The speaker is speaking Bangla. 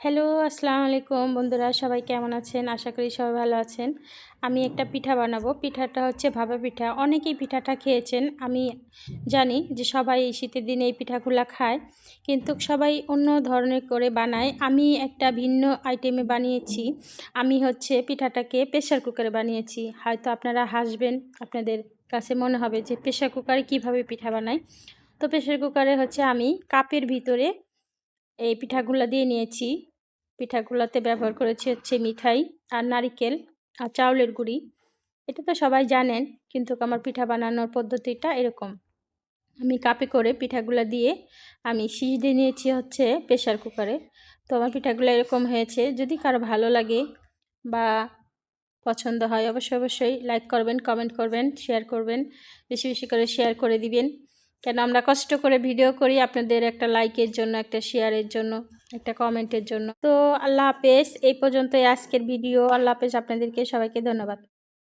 হ্যালো, আসসালামু আলাইকুম বন্ধুরা, সবাই কেমন আছেন? আশা করি সবাই ভালো আছেন। আমি একটা পিঠা বানাবো। পিঠাটা হচ্ছে ভাপা পিঠা। অনেকেই পিঠাটা খেয়েছেন। আমি জানি যে সবাই এই শীতের দিনে এই পিঠাগুলা খায়, কিন্তু সবাই অন্য ধরনের করে বানায়। আমি একটা ভিন্ন আইটেমে বানিয়েছি। আমি হচ্ছে পিঠাটাকে প্রেশার কুকারে বানিয়েছি। হয়তো আপনারা হাসবেন, আপনাদের কাছে মনে হবে যে প্রেশার কুকারে কীভাবে পিঠা বানায়। তো প্রেশার কুকারে হচ্ছে আমি কাপের ভিতরে এই পিঠাগুলা দিয়ে নিয়েছি। পিঠাগুলাতে ব্যবহার করেছি হচ্ছে মিঠাই আর নারিকেল আর চাউলের গুঁড়ি। এটা তো সবাই জানেন, কিন্তু আমার পিঠা বানানোর পদ্ধতিটা এরকম। আমি কাপে করে পিঠাগুলা দিয়ে আমি শীষ দিয়ে নিয়েছি হচ্ছে প্রেশার কুকারে। তো আমার পিঠাগুলো এরকম হয়েছে। যদি কারো ভালো লাগে বা পছন্দ হয় অবশ্যই লাইক করবেন, কমেন্ট করবেন, শেয়ার করবেন। বেশি বেশি করে শেয়ার করে দিবেন। কেন আমরা কষ্ট করে ভিডিও করি আপনাদের একটা লাইকের জন্য, একটা শেয়ারের জন্য, একটা কমেন্টের জন্য। তো আল্লাহ হাফেজ। এই পর্যন্তই আজকের ভিডিও। আল্লাহ হাফেজ। আপনাদেরকে সবাইকে ধন্যবাদ।